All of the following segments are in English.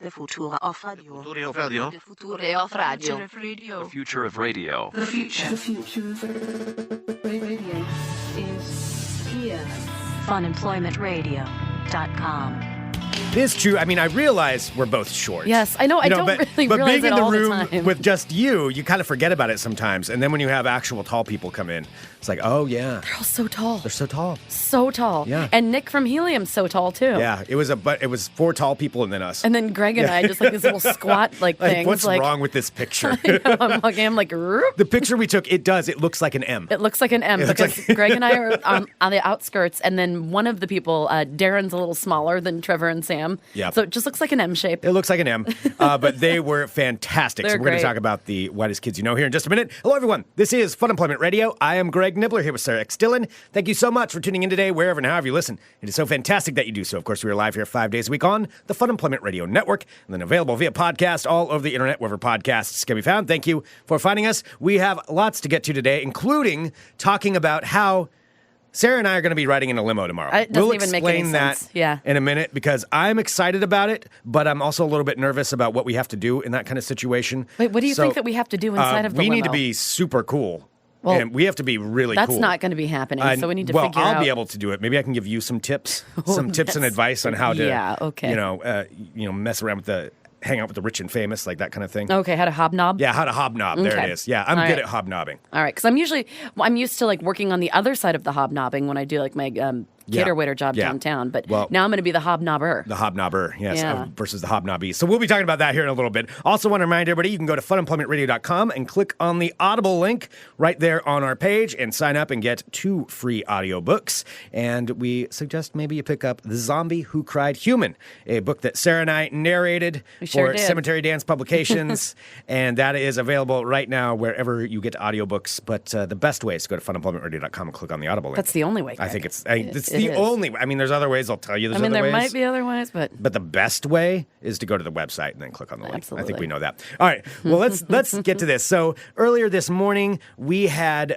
The future of radio. Future of radio. The future of radio. The future of radio. The future. The future of radio is here. funemploymentradio.com. It is true. I mean, I realize we're both short. Yes, I know. I don't really but realize being it in the all the room time. with just you kind of forget about it sometimes. And then when you have actual tall people come in, it's like, oh, yeah. They're all so tall. They're so tall. So tall. Yeah. And Nick from Helium's so tall, too. Yeah, it was four tall people and then us. And then Greg and I just like these little squat like, things. what's wrong with this picture? I'm like, "Roop." The picture we took, it looks like an M. It looks like an M because Greg and I are on the outskirts, and then one of the people, Darren's a little smaller than Trevor and Sam. Yeah. So it just looks like an M shape. It looks like an M, but they were fantastic. They're So we're going great. to talk about the Whitest Kids You Know here in just a minute. Hello, everyone. This is Fun Employment Radio. I am Greg Nibbler here with Sarah X. Dillon. Thank you so much for tuning in today, wherever and however you listen. It is so fantastic that you do so. Of course, we are live here 5 days a week on the Fun Employment Radio Network, and then available via podcast all over the internet, wherever podcasts can be found. Thank you for finding us. We have lots to get to today, including talking about how Sarah and I are going to be riding in a limo tomorrow. It doesn't We'll even make any explain that sense. Yeah. in a minute because I'm excited about it, but I'm also a little bit nervous about what we have to do in that kind of situation. Wait, what do you So, think that we have to do inside of the we limo? need to be super cool. Well, and we have to be really That's cool. not going to be happening, so we need to well, figure out. I'll be able to do it. Maybe I can give you some tips, and advice on how to, Yeah, okay. mess around with hang out with the rich and famous, like that kind of thing. Okay, how to hobnob? Yeah, how to hobnob. There Okay. it is. Yeah, I'm All good right. at hobnobbing. All right, because I'm used to like working on the other side of the hobnobbing when I do like my cater waiter job Yeah. downtown. But Well- now I'm going to be the hobnobber. The hobnobber, yes, Yeah. versus the hobnobby. So we'll be talking about that here in a little bit. Also want to remind everybody, you can go to funemploymentradio.com and click on the Audible link right there on our page and sign up and get 2 free audiobooks. And we suggest maybe you pick up The Zombie Who Cried Human, a book that Sarah and I narrated We sure for did. Cemetery Dance Publications. And that is available right now wherever you get audiobooks. But the best way is to go to funemploymentradio.com and click on the Audible link. That's the only way. I Greg. think it's It the is. only way. I mean, there's other ways. I'll tell you there's I mean, other there ways. might be other ways, but But the best way is to go to the website and then click on the link. I think Absolutely. we know that. All right. Well, let's get to this. So earlier this morning, we had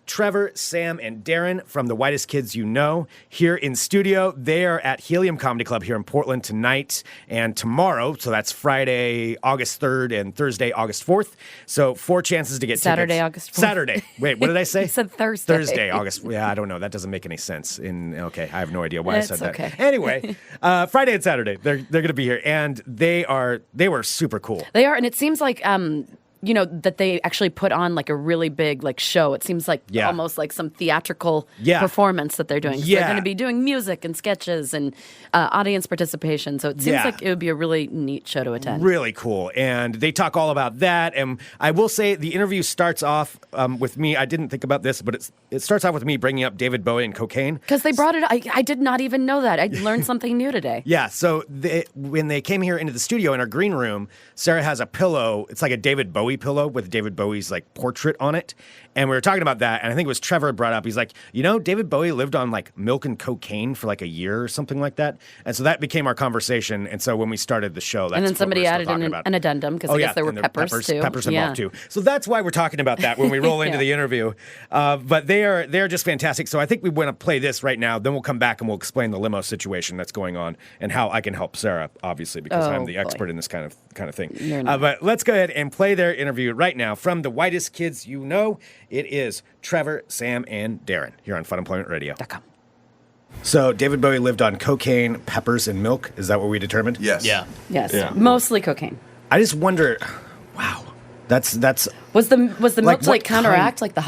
Trevor, Sam, and Darren from the Whitest Kids You Know here in studio. They are at Helium Comedy Club here in Portland tonight and tomorrow. So that's Friday, August 3rd and Thursday, August 4th. So 4 chances to get Saturday, tickets. August 4th. Saturday. Wait, what did I say? You said Thursday. Thursday, August. Yeah, I don't know. That doesn't make any sense. Okay, I have no idea why I It's said that. okay. Anyway, Friday and Saturday, they're going to be here, and they were super cool. They are, and it seems like that they actually put on like a really big like show. It seems like Yeah. almost like some theatrical Yeah. performance that they're doing. So Yeah. they're going to be doing music and sketches and audience participation. So it seems Yeah. like it would be a really neat show to attend. Really cool, and they talk all about that. And I will say the interview starts off with me. I didn't think about this, but it starts off with me bringing up David Bowie and cocaine. Because they brought it. I did not even know that. I learned something new today. Yeah, so when they came here into the studio in our green room, Sarah has a pillow. It's like a David Bowie pillow with David Bowie's like portrait on it. And we were talking about that, and I think it was Trevor brought up. He's like, David Bowie lived on like milk and cocaine for like a year or something like that. And so that became our conversation. And so when we started the show, that's And then what somebody we're still added talking in about. an addendum because I guess there were and peppers too. Peppers Yeah. involved too. So that's why we're talking about that when we roll into Yeah. the interview. But they're just fantastic. So I think we want to play this right now. Then we'll come back and we'll explain the limo situation that's going on and how I can help Sarah, obviously, because I'm the boy. expert in this kind of thing. You're not. But let's go ahead and play their interview right now from the Whitest Kids You Know. It is Trevor, Sam, and Darren here on Fun Employment Radio. .com. So David Bowie lived on cocaine, peppers, and milk. Is that what we determined? Yes. Yeah. Yes, Yeah. mostly cocaine. I just wonder. Wow, that's Was the milk Like, to what like counteract kind- like the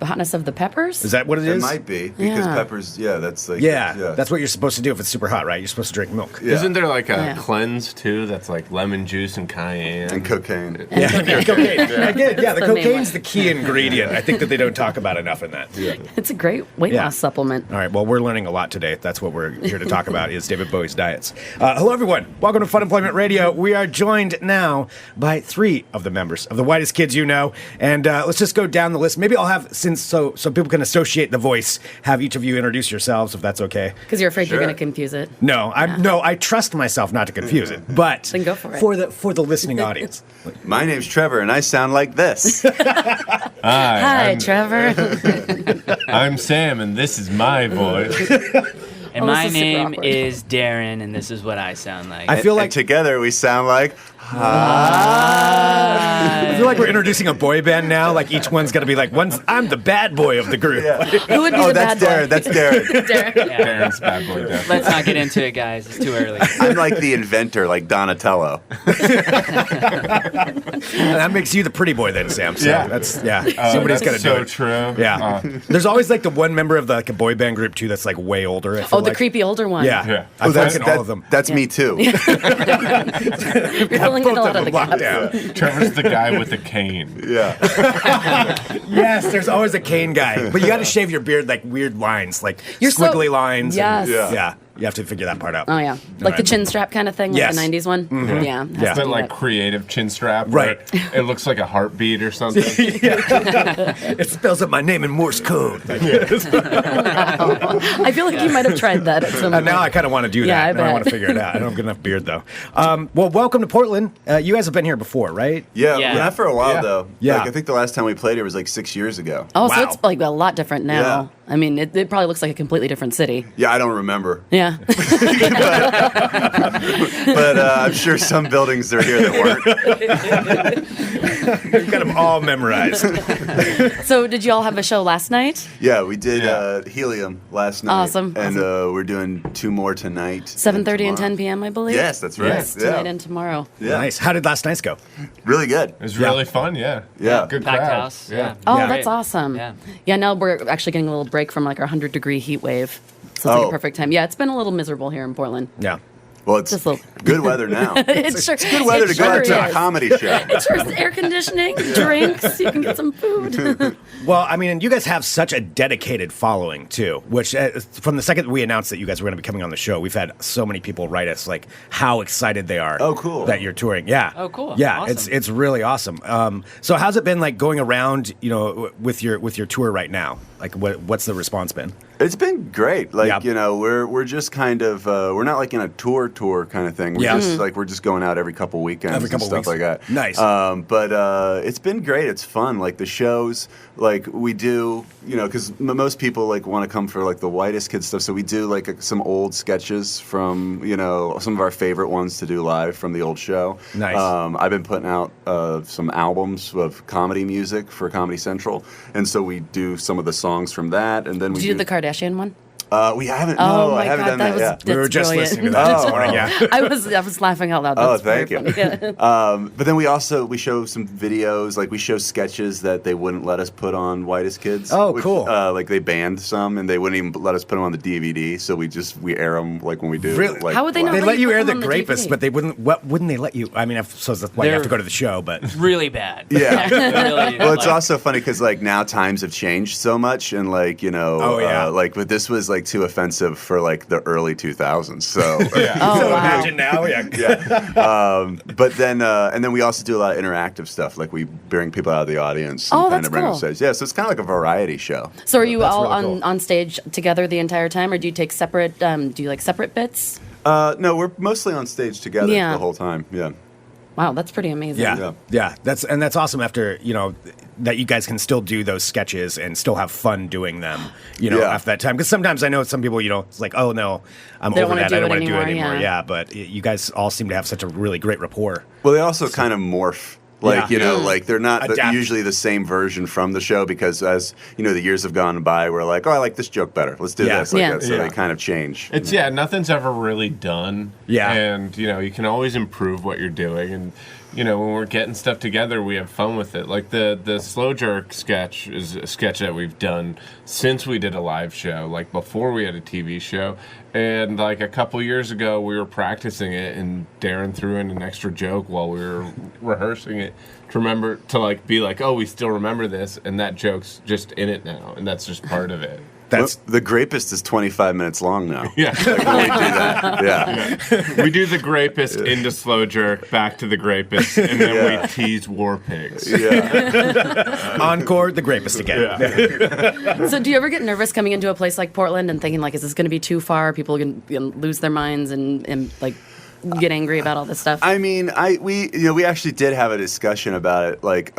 hotness of the peppers? is that what it It is? might be because Yeah. peppers. Yeah, that's like. Yeah, that's what you're supposed to do if it's super hot, right? You're supposed to drink milk. Yeah. Isn't there like a Yeah. cleanse too? That's like lemon juice and cayenne and cocaine. Yeah, cocaine. Again, yeah, the That's the main cocaine's one. the key ingredient. I think that they don't talk about enough in that. Yeah. It's a great weight Yeah. loss supplement. All right, well, we're learning a lot today. That's what we're here to talk about is David Bowie's diets. Hello, everyone. Welcome to Fun Employment Radio. We are joined now by 3 of the members of the Whitest Kids You Know. And let's just go down the list. Maybe I'll have, so people can associate the voice, have each of you introduce yourselves, if that's okay. Because you're afraid Sure. you're going to confuse it. No, I trust myself not to confuse it, but Then go for it. for the listening audience. My name's Trevor, and I sound like this. Hi, Trevor. I'm Sam, and this is my voice. And Oh, this my is super name awkward. is Darren, and this is what I sound like. I feel And like together we sound like. I feel like we're introducing a boy band now. Like each one's gonna be like, I'm the bad boy of the group. Who would be Oh, the that's bad Darren. boy? That's Darren. Darren. Darren's bad boy, definitely. Let's not get into it, guys. It's too early. I'm like the inventor, like Donatello. And that makes you the pretty boy then, Sam. So Yeah. that's somebody's That's gonna so do it. true. Yeah. There's always like the one member of like a boy band group too that's like way older. I feel Oh, the like. creepy older one. Yeah. Yeah. I feel like in all of them. That's me too. You're filling in Both a lot of of the them locked gaps. down. Trevor's the guy with the cane. Yeah. Yes, there's always a cane guy, but you got to shave your beard like weird lines, like You're so- squiggly lines. Yes. And, Yeah. yeah. You have to figure that part out. Oh yeah, like the chin strap kind of thing, like Yes. the '90s one. Yeah, has Yeah. to But do like that. creative chin strap. Right. where It looks like a heartbeat or something. It spells out my name in Morse code. Like, I feel like you might have tried that at some point. now I kind of want to do Yeah, that. I Now I bet. want to figure it out. I don't have good enough beard though. Well, welcome to Portland. You guys have been here before, right? Yeah, Yeah. not for a while Yeah. though. Yeah. Like, I think the last time we played here was like 6 years ago. Oh, so Wow. it's like a lot different now. Yeah. I mean, it probably looks like a completely different city. Yeah, I don't remember. Yeah. But I'm sure some buildings are here that weren't. We've got them all memorized. So did you all have a show last night? Yeah, we did Yeah. Helium last night. Awesome, And awesome. we're doing 2 more tonight. 7:30 and tomorrow. 10 p.m. I believe. Yes, that's right. Yes, tonight Yeah. and tomorrow. Yeah. Nice. How did last night's go? Really good. It was really fun, yeah. Yeah. Good Packed crowd. house. Yeah. Oh, Yeah. that's awesome. Yeah. Yeah, now we're actually getting a little break from like our 100-degree heat wave. So it's like Oh. a perfect time. Yeah, it's been a little miserable here in Portland. Yeah. Well, it's Just a little- good weather now. It's sure, Good weather to go out to a is. comedy show. It's sure is air conditioning, drinks, you can get some food. Well, I mean, you guys have such a dedicated following too. Which, from the second we announced that you guys were going to be coming on the show, we've had so many people write us like how excited they are. Oh, cool. That you're touring. Yeah. Oh, cool. Yeah, Awesome. it's really awesome. So, how's it been like going around? You know, with your tour right now? Like, what's the response been? It's been great. Like, Yeah. you know, we're just kind of we're not like in a tour kind of thing. We're Yeah. just like we're just going out every couple weekends Every couple and stuff weeks. like that. Nice. But it's been great. It's fun. Like the shows, like we do, you know, because most people like want to come for like the Whitest Kids stuff. So we do like some old sketches from, you know, some of our favorite ones to do live from the old show. Nice. I've been putting out some albums of comedy music for Comedy Central, and so we do some of the songs from that, and then Did we you do do the Kardashian one? we haven't. Oh No, my I haven't God, done that that. was yet. We were just brilliant. listening to that this Oh, morning. wow. Yeah. I was laughing out loud. Oh, That's very thank you. funny. Yeah. But then we show some videos, like we show sketches that they wouldn't let us put on Whitest Kids. Oh, cool. Like they banned some, and they wouldn't even let us put them on the DVD. So we air them like when we do. Really? Like, How would they not They let let you put air them the on the Grapist, DVD? but they wouldn't. What wouldn't they let you? I mean, so that's why you have to They're- go to the show. But Really bad. Yeah. Really, Well, it's like- also funny because like now times have changed so much, and like you know, Oh, yeah. like but this was like too offensive for like the early 2000s. So Oh, so wow. imagine now, yeah. But then and then we also do a lot of interactive stuff, like we bring people out of the audience. Oh, and that's bring them cool. stage. Yeah, so it's kind of like a variety show. So are you That's all really cool. on stage together the entire time, or do you take separate? Do you like separate bits? No, we're mostly on stage together Yeah. the whole time. Yeah. Wow, that's pretty amazing. Yeah, yeah, that's awesome. After that, you guys can still do those sketches and still have fun doing them. Yeah. After that time, because sometimes I know some people, it's like, oh no, I'm They don't over wanna that. do I don't it want to do it anymore, anymore. yeah. Yeah, but you guys all seem to have such a really great rapport. Well, they also kind of morph. Like, Yeah. you know, like they're not Adapt. usually the same version from the show because as, you know, the years have gone by, we're like, oh, I like this joke better. Let's do Yeah. this. Like Yeah. that. So Yeah. they kind of change. It's nothing's ever really done. Yeah. And you can always improve what you're doing, and when we're getting stuff together, we have fun with it. Like the slow jerk sketch is a sketch that we've done since we did a live show, like before we had a TV show. And like a couple years ago, we were practicing it, and Darren threw in an extra joke while we were rehearsing it to like be like, oh, we still remember this, and that joke's just in it now, and that's just part of it. That's The Grapist is 25 minutes long now. Yeah. Like when we do that. Yeah. We do the Grapist into slow jerk, back to the Grapist, and then Yeah. we tease war pigs. Yeah. encore, the Grapist again. So do you ever get nervous coming into a place like Portland and thinking like, is this going to be too far? People are going to lose their minds and like. get angry about all this stuff? I mean, we actually did have a discussion about it like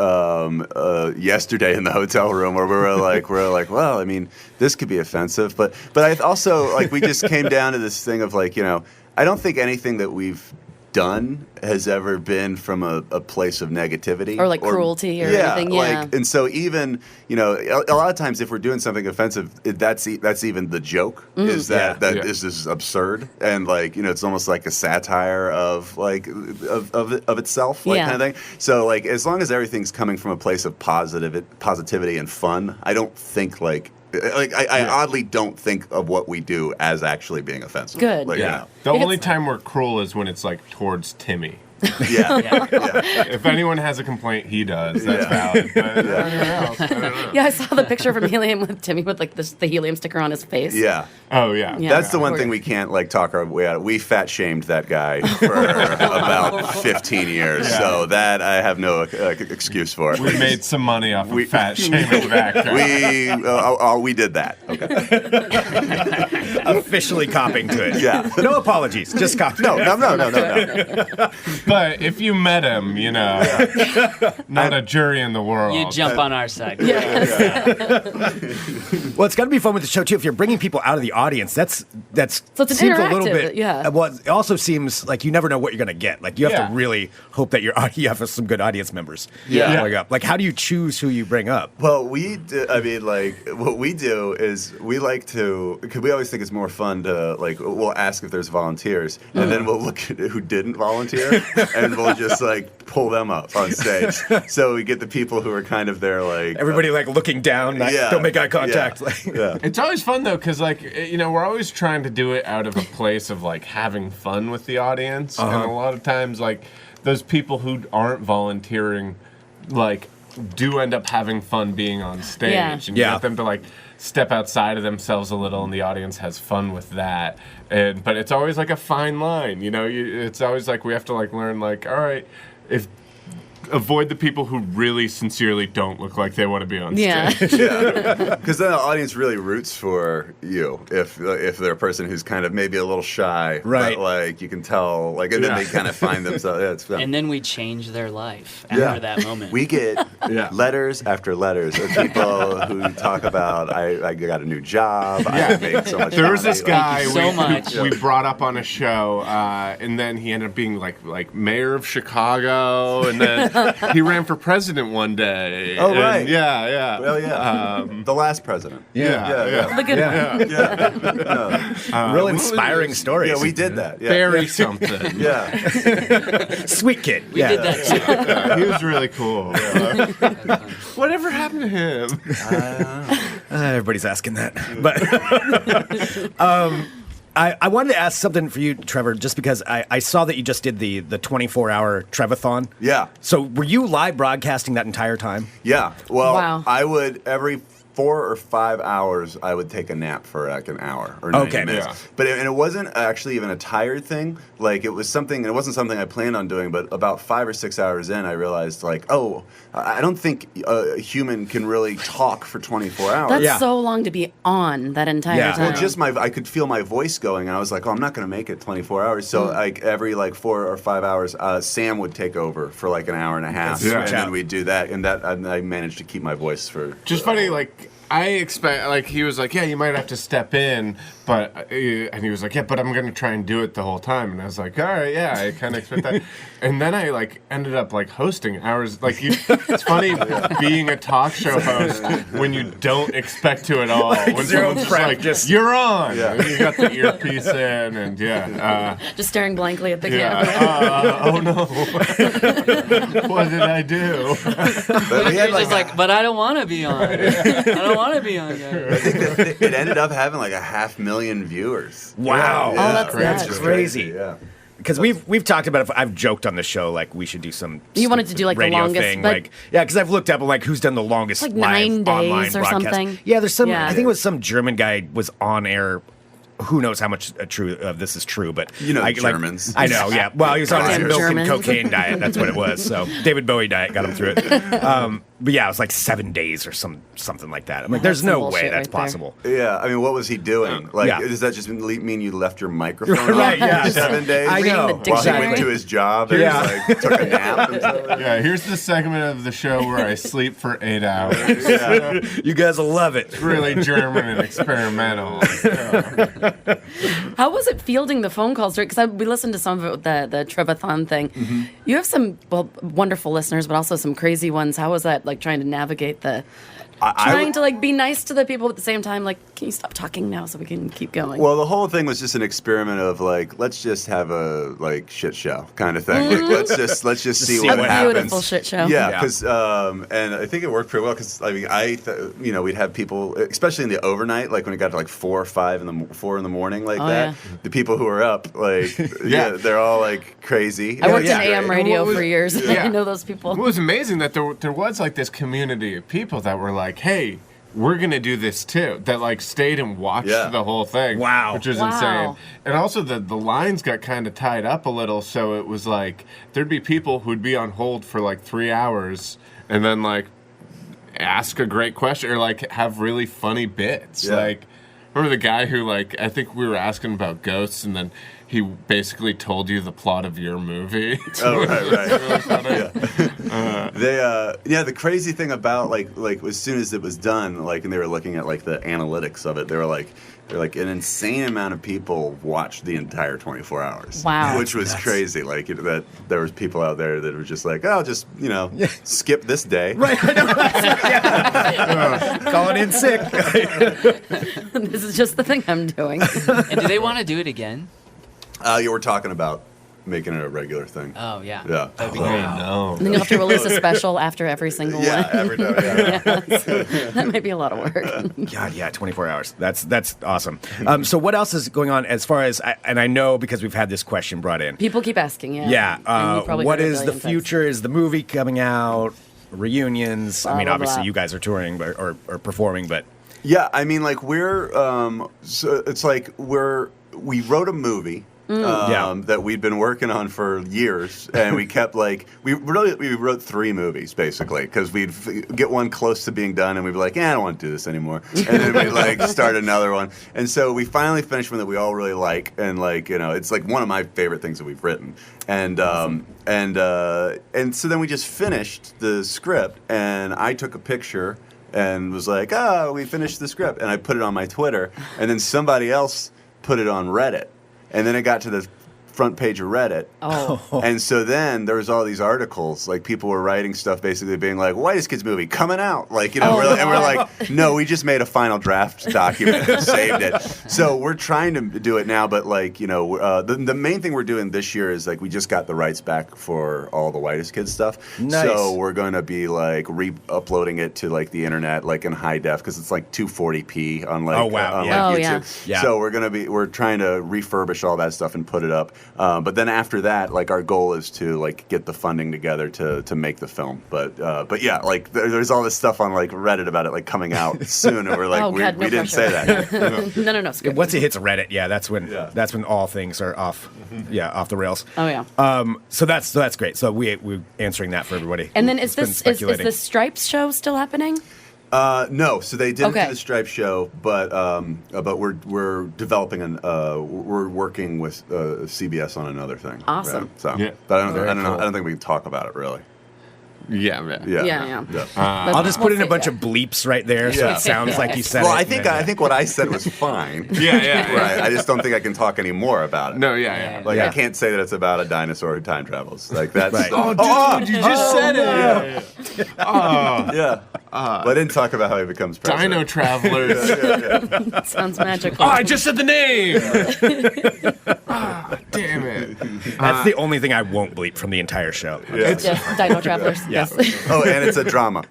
yesterday in the hotel room where we were like, well, I mean, this could be offensive, but I also like we just came down to this thing of like, I don't think anything that we've done has ever been from a place of negativity or like cruelty or anything. Yeah. And so even a lot of times if we're doing something offensive, that's even the joke is that this is absurd and like it's almost like a satire of like of itself like kind of thing. So like as long as everything's coming from a place of positivity and fun, I don't think I oddly don't think of what we do as actually being offensive. Good. The only time we're cruel is when it's like towards Timmy. Yeah. If anyone has a complaint, he does. That's valid. But everyone else, I don't know. Yeah, I saw the picture from Helium with Timmy with like the helium sticker on his face. Yeah. Oh yeah. That's the one thing we can't like talk our way out of. We fat shamed that guy for about 15 years, so that I have no excuse for. We made some money off of fat shaming that guy. We did that. Okay. Officially copying to it. Yeah. No apologies. Just copy. No. But if you met him, not a jury in the world. You jump on our side. Well, it's got to be fun with the show too. If you're bringing people out of the audience, that's so it's seems a little interactive, bit. yeah. Well, it also seems like you never know what you're going to get. Like you have to really hope that you have some good audience members. Yeah. Like how do you choose who you bring up? Well, what we do is we like to, because we always think it's more fun to we'll ask if there's volunteers, and then we'll look at who didn't volunteer, and we'll just pull them up on stage. So we get the people who are kind of there everybody looking down, don't make eye contact. Yeah. It's always fun though, because we're always trying to do it out of a place of having fun with the audience, and a lot of times those people who aren't volunteering do end up having fun being on stage, and you get them to step outside of themselves a little, and the audience has fun with that. But it's always a fine line, it's always we have to learn all right, avoid the people who really sincerely don't look like they want to be on stage. Because then the audience really roots for you if they're a person who's kind of maybe a little shy, right? But you can tell, and then they kind of find themselves. It's fun. And then we change their life after that moment. We get letters after letters of people who talk about I got a new job. I make so much. There was this guy so we brought up on a show, and then he ended up being like mayor of Chicago, and then he ran for president one day. Oh, right. Yeah. Well, yeah. The last president. Yeah. The good one. Real inspiring stories. Yeah, we did that. Yeah. Barry something. Yeah. Sweet kid. We did that too. Yeah, he was really cool. Whatever happened to him? Everybody's asking that. But I wanted to ask something for you, Trevor, just because I saw that you just did the 24-hour Trevathon. Yeah. So were you live broadcasting that entire time? Yeah. Well, Wow. I would every 4 or 5 hours, I would take a nap for an hour or 90 minutes. Yeah. But it wasn't actually even a tired thing. It was something. It wasn't something I planned on doing. But about 5 or 6 hours in, I realized I don't think a human can really talk for 24 hours. That's so long to be on that entire time. Well, I could feel my voice going, and I was like, I'm not going to make it 24 hours. So every 4 or 5 hours, Sam would take over for an hour and a half, and then we'd do that, and I managed to keep my voice for. Just funny, I expect, he was like, yeah, you might have to step in, but, and he was like, yeah, but I'm going to try and do it the whole time. And I was like, all right, yeah, I kind of expect that. And then I, ended up, hosting hours. It's funny being a talk show host when you don't expect to at all. When zero someone's prep, just you're on. Yeah. And you got the earpiece in, and just staring blankly at the camera. Oh, no. What did I do? But we had, but I don't want to be on. I don't want to be on there. I think it ended up having 500,000 viewers. Wow. Yeah. Oh, that's nuts. Crazy. Yeah. Because we've talked about I've joked on the show we should do some. You wanted to do the radio longest, thing, but because I've looked up who's done the longest like live 9 online days or broadcast. something. Yeah, there's some. Yeah. I think it was some German guy was on air. who knows how much true of this is true, but Germans. I know, yeah. Well, he was on his Damn milk Germans. and cocaine diet. That's what it was. So David Bowie diet got him through it. But yeah, it was like 7 days or something like that. I'm like, there's That's no some way bullshit that's right there. possible. Yeah, I mean, what was he doing? Like, Yeah. does that just mean you left your microphone Right, on yeah. for 7 days? I know. Reading the While he dictionary. went to his job and Yeah. like, took a nap and stuff. Yeah, here's the segment of the show where I sleep for 8 hours. You guys will love it. It's really German and experimental. How was it fielding the phone calls? Because we listened to some of it with the Trevathon thing. You have some wonderful listeners, but also some crazy ones. How was that like trying to navigate the trying to like be nice to the people at the same time? Like, can you stop talking now so we can keep going? Well, the whole thing was just an experiment of like, let's just have a like shit show kind of thing. Like, let's just see see what what happens. A beautiful shit show. Yeah, Yeah. because and I think it worked pretty well because I mean, we'd have people, especially in the overnight, like when it got to like 4 or 5 4 in the morning, like that. yeah. The people who were up, like, yeah, they're all like crazy. I worked yeah. in AM radio What was- for years. yeah. I know those people. It was amazing that there was like this community of people that were like, hey, we're gonna do this too. That like stayed and watched Yeah. the whole thing. Wow. Which is Wow. insane. And also the lines got kind of tied up a little, so it was like there'd be people who'd be on hold for like 3 hours and then like ask a great question or like have really funny bits. Yeah. Like remember the guy who like I think we were asking about ghosts and then he basically told you the plot of your movie. Oh, right. Really funny. The crazy thing about like as soon as it was done, like, and they were looking at like the analytics of it, they're like an insane amount of people watched the entire 24 hours. Wow. Which was crazy. Like that there was people out there that were just like, oh, just skip this day. Right. Calling in sick. This is just the thing I'm doing. And do they want to do it again? Yeah, we're talking about making it a regular thing. Oh, yeah. Yeah. That'd be Oh, great. no. And then you'll have to release a special after every single Yeah, one. every time. Yeah. That might be a lot of work. God, yeah, 24 hours. That's awesome. So what else is going on as far as, and I know because we've had this question brought in. People keep asking, yeah. Yeah. And you've probably What heard a is the billion times. future? Is the movie coming out? Reunions? I mean, blah, obviously blah. you guys are touring or performing, but Yeah, I mean, like we're so it's like we wrote a movie Yeah. that we'd been working on for years, and we kept like we wrote 3 movies basically because we'd get one close to being done, and we'd be like, I don't want to do this anymore, and then we'd like start another one, and so we finally finished one that we all really like, and like it's like one of my favorite things that we've written, and and so then we just finished the script, and I took a picture. And was like, we finished the script. And I put it on my Twitter. And then somebody else put it on Reddit. And then it got to the front page of Reddit. Oh. And so then there was all these articles, like people were writing stuff basically being like, Whitest Kids movie coming out. Like, and we're like, no, we just made a final draft document and saved it. So we're trying to do it now, but like, the main thing we're doing this year is like we just got the rights back for all the Whitest Kids stuff. Nice. So we're going to be like re-uploading it to like the internet, like in high def, because it's like 240p on like, Oh, wow. on, Yeah. like Oh, YouTube. yeah. Yeah. So we're trying to refurbish all that stuff and put it up. But then after that, like our goal is to like get the funding together to make the film. But yeah, like there's all this stuff on like Reddit about it like coming out soon, and we're like, Oh, God, no we didn't pressure. say that. No. Skip. once it hits Reddit, yeah, that's when Yeah. that's when all things are off, off the rails. Oh, yeah. So that's great. So we're answering that for everybody. And then who's is been this is speculating. the Stripes show still happening? No, so they didn't Okay. do the Stripe show, but we're developing we're working with CBS on another thing. Awesome. So, Yeah. but I don't Very know. cool. I don't think we can talk about it really. Yeah, man. Yeah. Yeah. I'll just put in a bunch of bleeps right there, so Yeah. it sounds like you said Well, it. I think what I said was fine. Yeah. Right. I just don't think I can talk any more about it. No, yeah. Like Yeah. I can't say that it's about a dinosaur who time travels. Like that's Right. Dude, you just said it. yeah. But I didn't talk about how he becomes president. Dino Travelers. Sounds magical. Oh, I just said the name. Damn it. That's the only thing I won't bleep from the entire show. Yeah. Yes, Dino Travelers. Yeah. Yes. Oh, and it's a drama.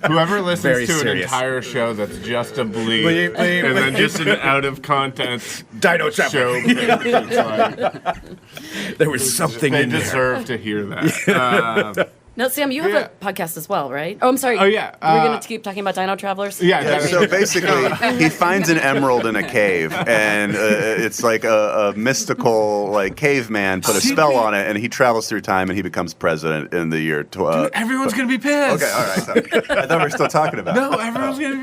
Whoever listens Very to an serious. entire show that's just a bleep, Bleep, bleep, and then bleep. just an out of context Dino show, Traveler. it's like, There was something they in there. deserve to hear that. No, Sam, you have Yeah. a podcast as well, right? Oh, I'm sorry. Oh, yeah, Are we going to keep talking about Dino Travelers? Yeah, Yeah, so basically, he finds an emerald in a cave, and it's like a mystical like caveman put a spell on it, and he travels through time, and he becomes president in the year. Everyone's gonna be pissed. Okay, all right. I thought we were still talking about. No, everyone's gonna be.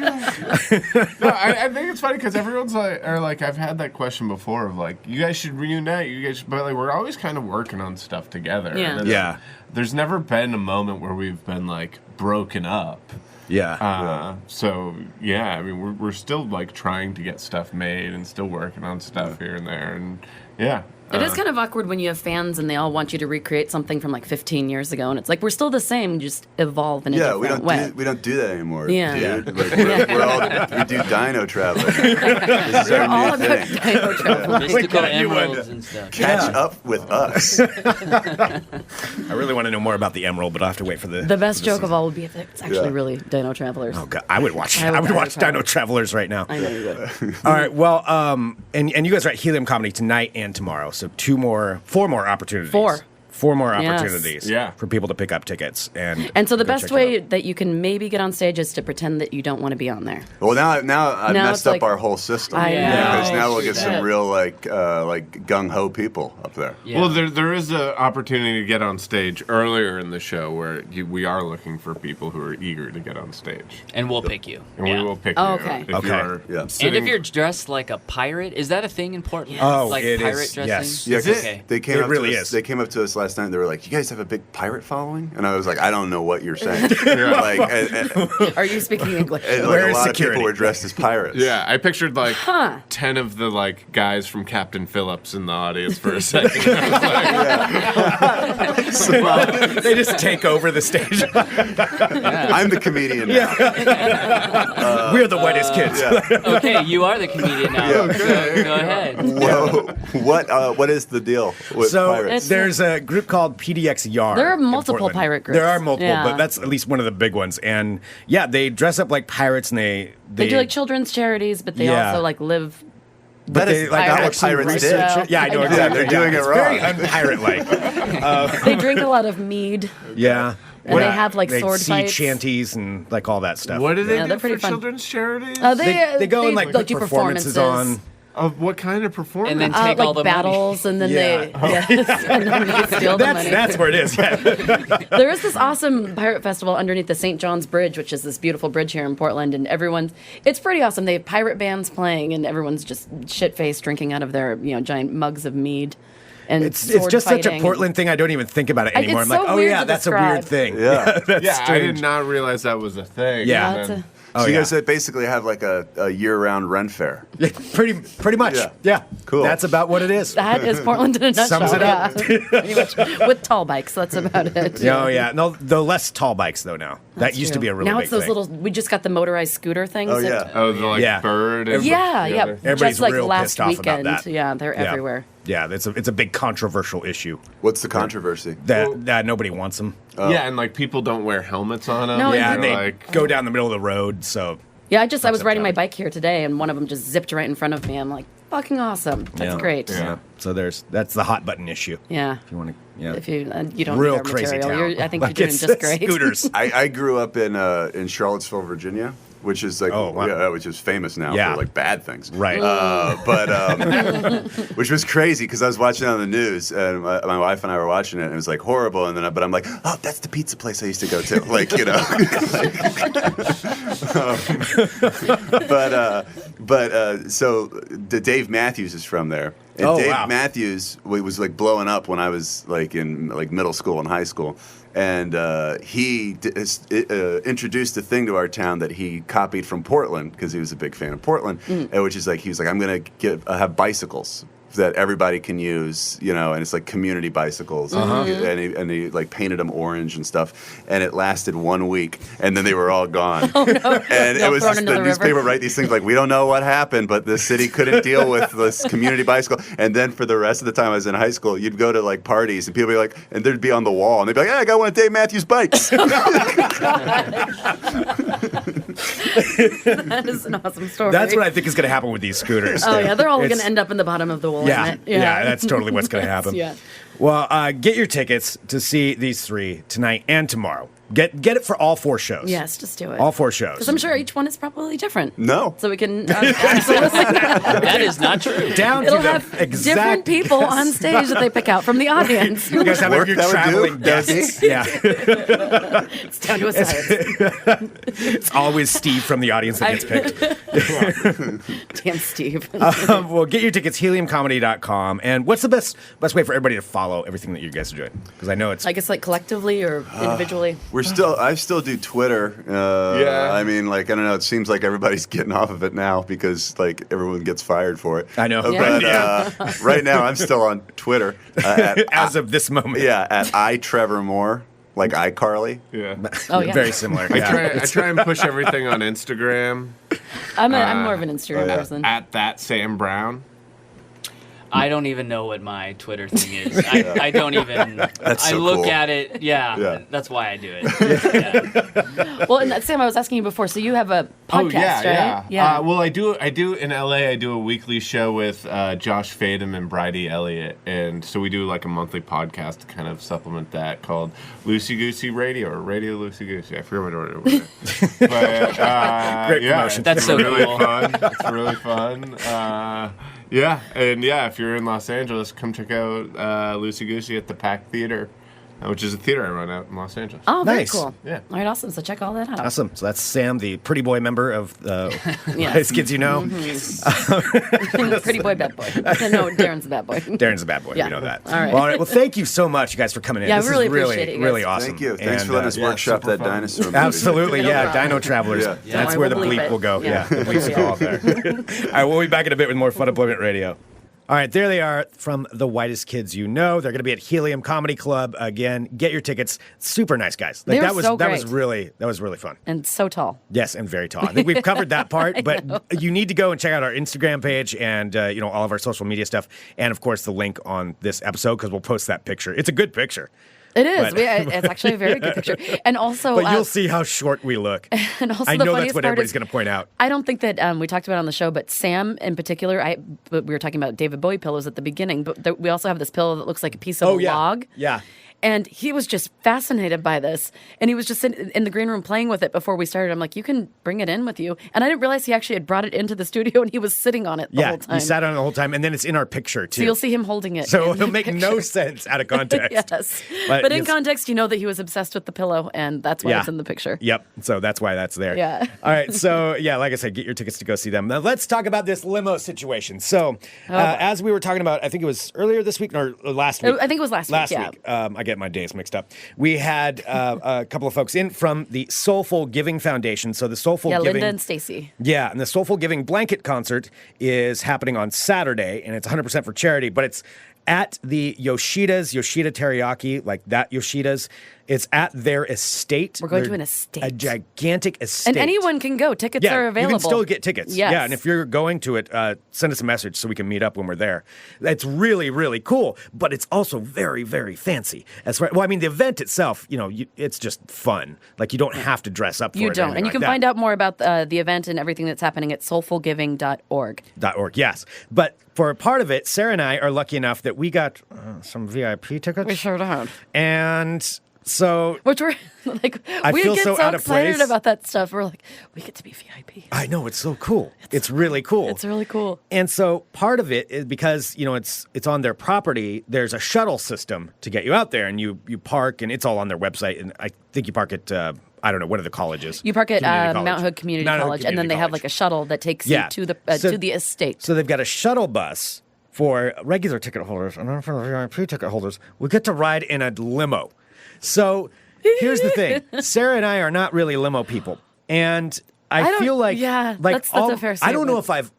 No, I think it's funny because everyone's like, or like, I've had that question before of like, you guys should reunite. You guys, but like, we're always kind of working on stuff together. Yeah. And Yeah. There's never been a moment where we've been like broken up. Yeah. So yeah, I mean, we're still like trying to get stuff made and still working on stuff here and there, and yeah. It is kind of awkward when you have fans and they all want you to recreate something from like 15 years ago, and it's like we're still the same, just evolve in a different way. We don't do that anymore. Yeah. Dude. Like, we do Dino Travelers. This is We're our all new about thing. Dino Travelers. Mystical got a new one. emeralds and stuff. Catch up with us. I really want to know more about the emerald, but I'll have to wait for the. The best joke of all would be if it's actually really Dino Travelers. Oh God, I would watch. I would I would watch Dino Dino Travelers right now. I know you would. All right. Well, and you guys are at Helium Comedy tonight and tomorrow, so four more opportunities. Four more Yes. opportunities. Yeah. For people to pick up tickets and. And so the go best check it way out. that you can maybe get on stage is to pretend that you don't want to be on there. Well, now I've Now messed it's up like- our whole system. I know. Because now we'll get Shit. some real like gung ho people up there. Yeah. Well, there is an opportunity to get on stage earlier in the show where we are looking for people who are eager to get on stage, and we'll pick you. and Yeah. we will pick Oh, you. okay. If Okay. You are Yeah. And sitting- if you're dressed like a pirate, is that a thing in Portland? Oh, like it pirate is, dressing? yes. Yeah, Is 'cause it? Okay. they came It up really to us. is. They came up to us last night. And they were like, "You guys have a big pirate following?" And I was like, "I don't know what you're saying." Like, and Are you speaking English? like Where a is lot security? of people were dressed as pirates. Yeah, I pictured like 10 of the like guys from Captain Phillips in the audience for a second. I was like, They just take over the stage. I'm the comedian now. We're the whitest kids. Okay, you are the comedian now. Yeah, So go ahead. Whoa, what is the deal with So pirates? there's a group called PDX Yard. There are in multiple Portland. pirate groups. There are multiple, Yeah. but that's at least one of the big ones. And yeah, they dress up like pirates, and they They do like children's charities, but they Yeah. also like live. But That is they like not what actually pirates research did. it. Yeah, I know I know. exactly. They're doing it it's wrong. very unpirate-like. They drink a lot of mead. Yeah. And they have, like, they sword sea fights. shanties and like all that stuff. what do they Yeah, do they're for pretty fun. children's charities? They go and like put do performances on. Of what kind of performance? And then take all like the money. battles, and then Yeah. they yes, and then they steal the money. That's where it is. Yeah. There is this awesome pirate festival underneath the St. John's Bridge, which is this beautiful bridge here in Portland, and it's pretty awesome. They have pirate bands playing, and everyone's just shit-faced drinking out of their giant mugs of mead. And It's sword just such a fighting. Portland thing. I don't even think about it It's anymore. I'm so like, oh weird yeah, to that's a describe. weird thing. Yeah. That's yeah, I strange. did not realize that was a thing. Yeah. And That's then- Oh, So you yeah. guys basically have like a year-round Ren fair. pretty much. Yeah. Yeah. Cool. That's about what it is. That is Portland in a nutshell. Sums it up. Yeah. Pretty much. With tall bikes, that's about it. Oh yeah. No, the less tall bikes though now. That used to be a really now big it's those thing. little. We just got the motorized scooter things. Oh, that- yeah. Oh, the like Yeah. bird. And Yeah, yeah. they're- Everybody's Just like real last pissed off about weekend. that. Yeah, they're everywhere. Yeah, it's a big controversial issue What's the controversy? that nobody wants them. Yeah, and like people don't wear helmets on them. No, Yeah, and and they like go down the middle of the road. So Yeah, I was riding my uptown. bike here today, and one of them just zipped right in front of me. I'm like, fucking awesome. That's Yeah. great. Yeah. So that's the hot button issue. Yeah. If you want to, yeah. If you don't Real need our crazy material, town. I think Like, you're doing it's just great. Scooters. I grew up in Charlottesville, Virginia, which is like Oh, wow. which is famous now Yeah. for like bad things. Right. Which was crazy because I was watching it on the news and my wife and I were watching it and it was like horrible and then but I'm like, oh, that's the pizza place I used to go to, like so the Dave Matthews is from there. And Oh, Dave wow. Matthews was like blowing up when I was like in like middle school and high school. And he introduced a thing to our town that he copied from Portland because he was a big fan of Portland, which is like he was like, I'm gonna have bicycles that everybody can use, and it's like community bicycles, and he like painted them orange and stuff, and it lasted 1 week, and then they were all gone. Oh, no. And Y'all it was thrown just into the the newspaper river? write these things like, we don't know what happened, but the city couldn't deal with this community bicycle. And then for the rest of the time I was in high school, you'd go to like parties and people would be like, and there'd be on the wall, and they'd be like, hey, I got one of Dave Matthews' bikes. That is an awesome story. That's what I think is going to happen with these scooters. Oh yeah, they're all going It's- to end up in the bottom of the Yeah, limit. yeah, that's totally what's going to happen. Yeah. Well, get your tickets to see these three tonight and tomorrow. Get it for all 4 shows. Yes, just do it. All 4 shows. Because I'm sure each one is probably different. No. So we can absolutely. That is not true. Down It'll to the have exact different people on stage that they pick out from the audience. You guys have Work your that would traveling do, guests. Yeah. It's down to a science. It's always Steve from the audience that gets picked. Damn Steve. Well, get your tickets, heliumcomedy.com. And what's the best way for everybody to follow everything that you guys are doing? Because I know it's... I guess like collectively or individually. I still do Twitter. Yeah. I mean, like, I don't know. It seems like everybody's getting off of it now because, like, everyone gets fired for it. I know. But right now, I'm still on Twitter. As of this moment. Yeah, at Trevor Moore, like iCarly. Yeah. Oh, yeah. Very similar. I try and push everything on Instagram. I'm more of an Instagram person. At that Sam Brown. I don't even know what my Twitter thing is. I don't even. That's so I look cool. at it. Yeah, that's why I do it. Yeah. Well, and Sam, I was asking you before. So you have a podcast, right? Yeah. Well, I do in LA. I do a weekly show with Josh Fadem and Bridie Elliott, and so we do like a monthly podcast to kind of supplement that called Loosey Goosey Radio or Radio Loosey Goosey. I forget what it was. But Great yeah, promotion. That's so really cool. fun. It's really fun. Yeah, and if you're in Los Angeles, come check out Loosey Goosey at the Pack Theater, which is a theater I run out in Los Angeles. Oh, very Nice. cool. Yeah. All right, awesome. So check all that out. Awesome. So that's Sam, the pretty boy member of the Yes. Whitest Kids You Know. Pretty boy, bad boy. No, Darren's the bad boy. Darren's a bad boy. Yeah. We know that. All right. Well, thank you so much, you guys, for coming in. Yeah, I this really is really, appreciate it, you really guys. awesome. Thank you. Thanks And, for letting us yeah, workshop super that fun. dinosaur movie. Absolutely, No yeah. problem. Dino Travelers. Yeah. That's Don't where worry, the we'll bleep bleep will it. go. Yeah. The bleeps will go off there. All right, we'll be back in a bit with more Fun Employment Radio. All right, there they are from the Whitest Kids You Know. They're going to be at Helium Comedy Club again. Get your tickets. Super nice guys. They were that was so that was great. really fun. And so tall. Yes, and very tall. I think we've covered that part, but you need to go and check out our Instagram page and all of our social media stuff, and of course the link on this episode because we'll post that picture. It's a good picture. It is. But- It's actually a very good picture. And also, But you'll see how short we look. and also I the know that's funniest what part everybody's is, going to point out. I don't think that we talked about it on the show, but Sam in particular, but we were talking about David Bowie pillows at the beginning, but we also have this pillow that looks like a piece of a log. Yeah. And he was just fascinated by this. And he was just in the green room playing with it before we started. I'm like, you can bring it in with you. And I didn't realize he actually had brought it into the studio and he was sitting on it the whole time. He sat on it the whole time, and then it's in our picture, too. So you'll see him holding it. So in the it'll make no picture. sense out of context. Yes. But But in yes. context, you know that he was obsessed with the pillow, and that's why it's in the picture. Yep. So that's why that's there. Yeah. All right. So, like I said, get your tickets to go see them. Now, let's talk about this limo situation. So, as we were talking about, I think it was earlier this week or last week. I think it was last week, yeah. week. I get my days mixed up. We had a couple of folks in from the Soulful Giving Foundation. So the Soulful Giving. Linda and Stacy. Yeah, and the Soulful Giving Blanket Concert is happening on Saturday, and it's 100% for charity, but it's at the Yoshida Teriyaki, like that Yoshida's. It's at their estate. We're going to an estate. A gigantic estate. And anyone can go. Tickets are available. You can still get tickets. Yes. Yeah, and if you're going to it, send us a message so we can meet up when we're there. It's really, really cool, but it's also very, very fancy. Well, I mean, the event itself, it's just fun. Like, you don't have to dress up for it. You don't. And you can find out more about the event and everything that's happening at soulfulgiving.org. .org, yes. But for a part of it, Sarah and I are lucky enough that we got some VIP tickets. We sure don't. And so... Which we're like, I we feel get so so out of excited place. about that stuff. We're like, we get to be VIP. I know, it's so cool. It's really cool. It's really cool. And so part of it is because, it's on their property, there's a shuttle system to get you out there, and you park, and it's all on their website, and I think you park at, I don't know, what are the colleges? You park at Community College. Mount Hood Community Mount Hood College, and then Community they have College. like a shuttle that takes Yeah. you to So- the estate. So they've got a shuttle bus for regular ticket holders, and then for the VIP ticket holders, we get to ride in a limo. So here's the thing. Sarah and I are not really limo people. And I don't- feel like... yeah, like that's a fair I don't know statement. if I've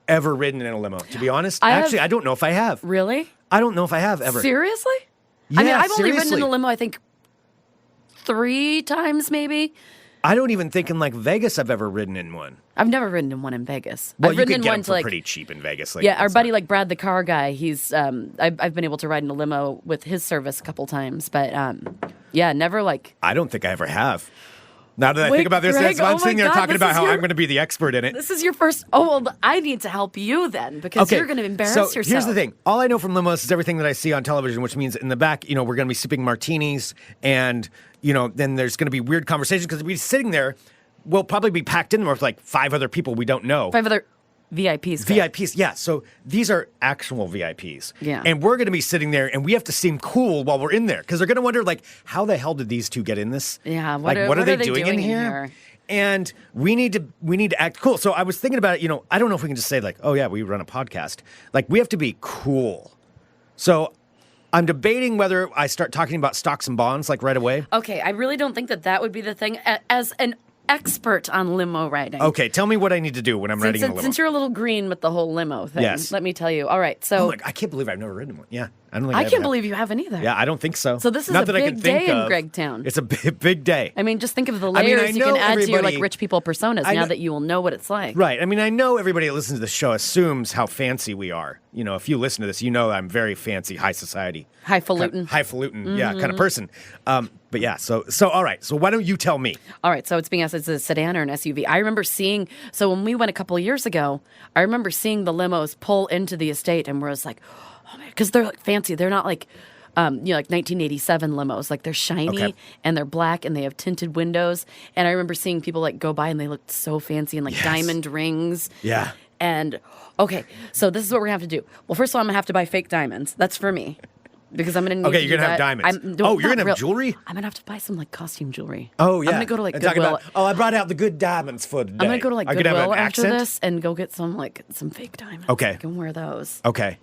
ever ridden in a limo, to be honest. I have- Actually, I don't know if I have. Really? I don't know if I have ever. Seriously? Yeah, I mean, I've only ridden in seriously. a limo, I think, 3 times maybe. I don't even think in like Vegas I've ever ridden in one. I've never ridden in one in Vegas. Well, I've you ridden could in get one them to for like pretty cheap in Vegas. Like, yeah, our it's buddy, not- like Brad, the car guy. He's I've been able to ride in a limo with his service a couple times, but yeah, never like. I don't think I ever have. Now that I Wait, think about this, Greg, that's why I'm oh sitting my there God, talking this about is how your- I'm going to be the expert in it. This is your first. Oh, well, I need to help you then because you're going to embarrass yourself. Here's the thing. All I know from limos is everything that I see on television, which means in the back, we're going to be sipping martinis and, then there's going to be weird conversations because we'll be sitting there. We'll probably be packed in with like 5 other people we don't know. 5 other VIPs. Greg. VIPs, yeah. So these are actual VIPs. Yeah. And we're going to be sitting there and we have to seem cool while we're in there because they're going to wonder, like, how the hell did these two get in this? Yeah, what are they doing in here? And we need to act cool. So I was thinking about it, I don't know if we can just say, like, oh, yeah, we run a podcast. Like, we have to be cool. So I'm debating whether I start talking about stocks and bonds, like, right away. Okay, I really don't think that would be the thing. As an expert on limo riding. Okay, tell me what I need to do when I'm riding in a limo. Since you're a little green with the whole limo thing, Yes. let me tell you. All right, so I can't believe I've never ridden one. Yeah, I don't think I can't believe you haven't either. Yeah, I don't think so. So this is Not a that I big can think day in of. Gregtown. It's a big day. I mean, just think of the I mean, I layers you know can add to your everybody- like rich people personas I now know- that you will know what it's like. Right. I mean, I know everybody that listens to the show assumes how fancy we are. If you listen to this, I'm very fancy, high society. Highfalutin. Highfalutin, yeah, kind of person. But yeah, so all right. So why don't you tell me? All right, so it's being asked, it's a sedan or an SUV. I remember seeing, so when we went a couple of years ago, I remember seeing the limos pull into the estate and was like, oh man, because they're like fancy. They're not like, like 1987 limos. Like they're shiny Okay. and they're black and they have tinted windows. And I remember seeing people like go by and they looked so fancy and like Yes. diamond rings. Yeah. And okay, so this is what we're gonna have to do. Well, first of all, I'm gonna have to buy fake diamonds. That's for me. Because I'm gonna need Okay, to you're do gonna have that. diamonds. Oh, you're not gonna have jewelry? I'm gonna have to buy some like costume jewelry. Oh yeah. I'm gonna go to like And talk Goodwill. about, I brought out the good diamonds for today. I'm gonna go to like I'm gonna have Goodwill an after accent? this and go get some fake diamonds. Okay. I can wear those. Okay.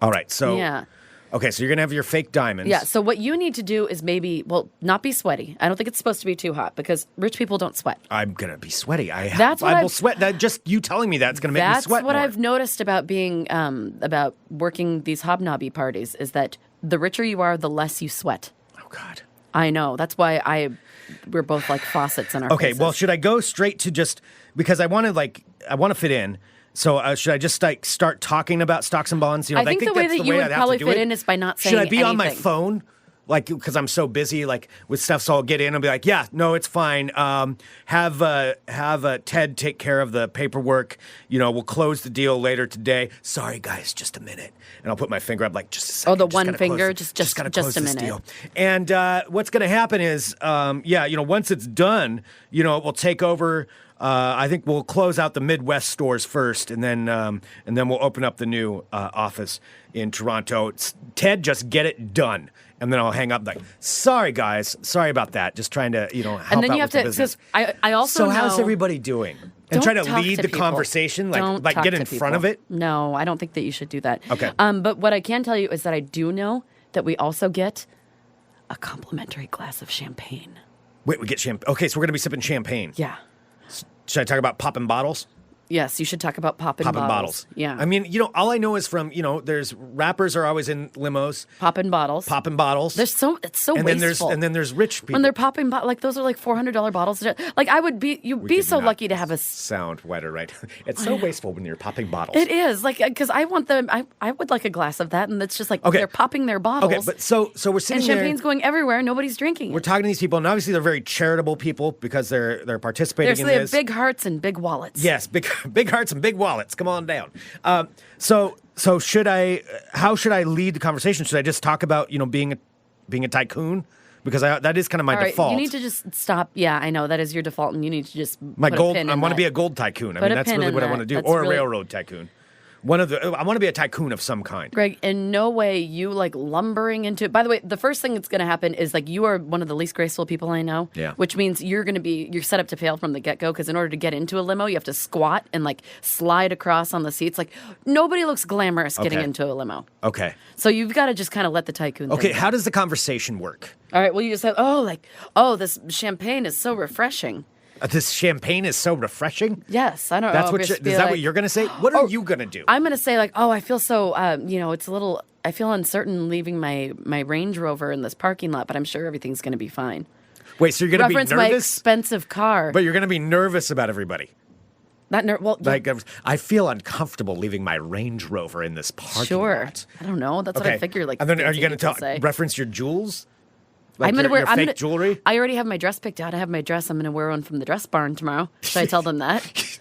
All right. So Yeah. Okay, so you're gonna have your fake diamonds. Yeah. So what you need to do is maybe, not be sweaty. I don't think it's supposed to be too hot because rich people don't sweat. I'm gonna be sweaty. That's what I will I've- sweat. That just you telling me that's gonna make me That's sweat what more. I've noticed about being about working these hobnobby parties is that the richer you are, the less you sweat. Oh God. I know. That's why we're both like faucets in our Okay, faces. well, should I go straight to just because I want to fit in? So should I just like start talking about stocks and bonds? I think the way that's that you would I'd have probably to do fit it. in is by not saying Should I be on my anything. phone? Like, because I'm so busy, like with stuff, so I'll get in and be like, "Yeah, no, it's fine. Have Ted take care of the paperwork. We'll close the deal later today. Sorry, guys, just a minute." And I'll put my finger up, like, just a second. Oh, the just one gotta finger? close- Just gotta a close this minute. deal. And what's going to happen is, once it's done, we'll take over. I think we'll close out the Midwest stores first, and then we'll open up the new office in Toronto. Ted, just get it done, and then I'll hang up. Like, sorry guys, sorry about that. Just trying to help And then out you have with the to, business. because I also So know. how's everybody doing? And Don't try to talk lead to the people. conversation, Don't like talk get to in front of people. it. No, I don't think that you should do that. Okay. But what I can tell you is that I do know that we also get a complimentary glass of champagne. Wait, we get champagne. Okay, so we're gonna be sipping champagne. Yeah. Should I talk about popping bottles? Yes, you should talk about popping Popping bottles. Yeah. I mean, all I know is from, there's rappers are always in limos, popping bottles. popping bottles. It's so and wasteful. then there's rich people. when they're popping like those are like $400 bottles. Like you'd be could so not lucky to have a. sound wetter, right? It's so wasteful when you're popping bottles. It is like because I want them. I would like a glass of that, and it's just like Okay. they're popping their bottles. Okay, but so we're sitting and there. champagne's going everywhere. Nobody's drinking. We're It. talking to these people, and obviously they're very charitable people because they're participating in They have this. big hearts and big wallets. Yes, big hearts and big wallets. Come on down. So should I? How should I lead the conversation? Should I just talk about being a tycoon? Because that is kind of my All right, default. you need to just stop. Yeah, I know that is your default, and you need to just My put gold. A pin I in want to that. be a gold tycoon. I Put mean, a that's pin really in what I that. want to do, That's or really- a railroad tycoon. I want to be a tycoon of some kind. Greg, in no way you like lumbering into it. By the way, the first thing that's going to happen is like you are one of the least graceful people I know. Yeah. Which means you're set up to fail from the get go because in order to get into a limo, you have to squat and like slide across on the seats. Like nobody looks glamorous getting Okay. into a limo. Okay. So you've got to just kind of let the tycoon. Okay. thing How does the conversation work? All right. Well, you just say, this champagne is so refreshing. This champagne is so refreshing. Yes, I don't That's know. what. Just Is be that like, what you're gonna say? What are you gonna do? I'm going to say like, I feel so, it's a little, I feel uncertain leaving my Range Rover in this parking lot, but I'm sure everything's going to be fine. Wait. So you're gonna Reference be my nervous, expensive car. but you're gonna be nervous about everybody. Not well, Like I feel uncomfortable leaving my Range Rover in this parking sure. lot. I don't know. That's what I figure. Like, and then are fancy you going people to say. reference your jewels? Like I'm gonna your wear fake jewelry? I already have my dress picked out. I have my dress. I'm gonna wear one from the dress barn tomorrow. Should I tell them that?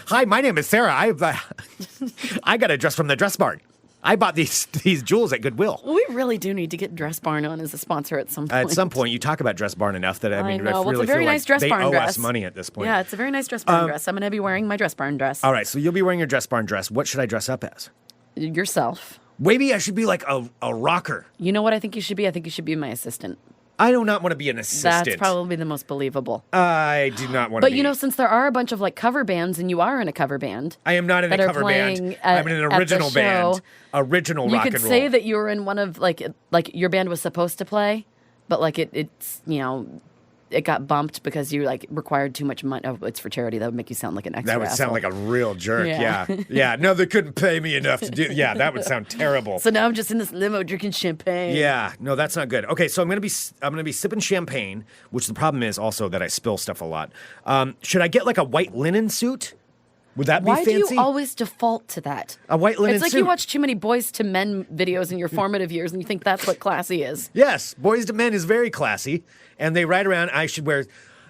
Hi, my name is Sarah. I got a dress from the dress barn. I bought these jewels at Goodwill. We really do need to get Dress Barn on as a sponsor at some point. At some point, you talk about Dress Barn enough that I I mean, know. I Well, it's really a very feel nice like Dress they Barn owe dress. us money at this point. Yeah, it's a very nice Dress Barn dress. I'm gonna be wearing my Dress Barn dress. All right, so you'll be wearing your Dress Barn dress. What should I dress up as? Yourself. Maybe I should be like a rocker. You know what I think you should be? I think you should be my assistant. I do not want to be an assistant. That's probably the most believable. I do not want to But be. you know, since there are a bunch of like cover bands, and you are in a cover band, I am not in a that are cover band. playing I'm in an at the original band. show, Original you rock could and roll. say that you were in one of like your band was supposed to play, but like it's it got bumped because you like required too much money. Oh, it's for charity. That would make you sound like an extra. That would sound asshole. like a real jerk. Yeah. Yeah. No, they couldn't pay me enough to do. Yeah, that would sound terrible. So now I'm just in this limo drinking champagne. Yeah, no, that's not good. Okay, so I'm gonna be sipping champagne, which the problem is also that I spill stuff a lot. Should I get like a white linen suit? Would that Why be fancy? do you always default to that? A white linen It's like suit. you watch too many Boys to Men videos in your formative years, and you think that's what classy is. Yes, Boys to Men is very classy, and they ride around. I should wear.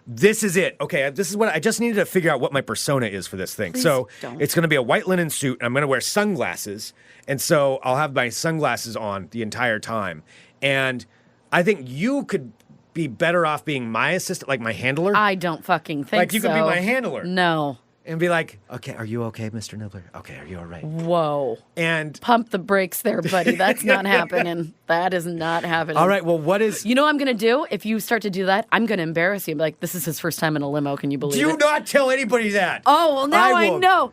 This is it. Okay, this is what I just needed to figure out what my persona is for this thing. Please so don't. it's going to be a white linen suit, and I'm going to wear sunglasses, and so I'll have my sunglasses on the entire time. And I think you could be better off being my assistant, like my handler, I don't fucking think like you could be so. my handler, No. and be like, "Okay, are you okay, Mr. Nibbler? Okay, are you all right?" Whoa. And Pump the brakes there, buddy. That's not happening. That is not happening. all right, well, what is? You know what I'm going to do? If you start to do that, I'm going to embarrass you. Be like, this is his first time in a limo. Can you believe Do it? not tell anybody that. Oh, well, now I will- know.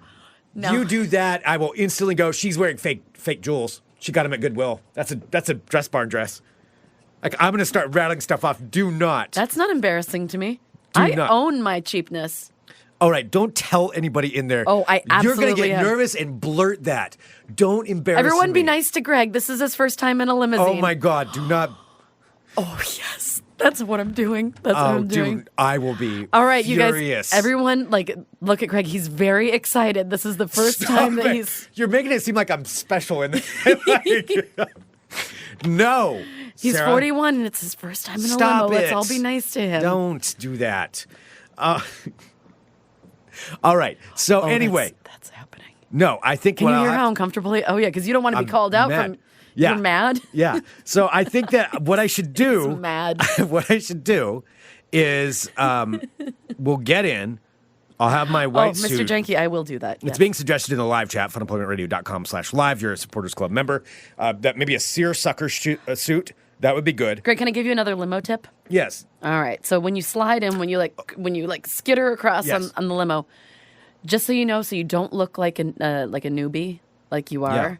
No. You do that, I will instantly go. She's wearing fake jewels. She got them at Goodwill. That's a dress barn dress. Like I'm gonna start rattling stuff off. Do not. That's not embarrassing to me. Do I not. own my cheapness. All right, don't tell anybody in there. Oh, I You're gonna absolutely get am. nervous and blurt that. Don't embarrass Everyone me. be nice to Greg. This is his first time in a limousine. Oh my God! Do not. Oh, yes. That's what I'm doing. That's what Oh, I'm doing. dude, I will be. All right, furious. you guys. Everyone, like, look at Greg. He's very excited. This is the first time that Stop it. he's. You're making it seem like I'm special in this. No. He's Sarah, 41 and it's his first time in a Stop limo. Let's it. all be nice to him. Don't do that. All right. So Oh, anyway, that's happening. no, I think Can what you I'll hear have how to- uncomfortably? Oh yeah, because you don't want to be I'm called out mad. from. Yeah. You're mad. Yeah. So I think that what I should do, He's mad. what I should do is we'll get in. I'll have my white Oh, Mr. suit. Janky, I will do that. It's yes. being suggested in the live chat, funemploymentradio.com/live. You're a Supporters Club member. That maybe a seersucker suit. That would be good. Greg, can I give you another limo tip? Yes. All right. So when you slide in, when you skitter across Yes. on the limo, just so you know, so you don't look like a newbie, like you are.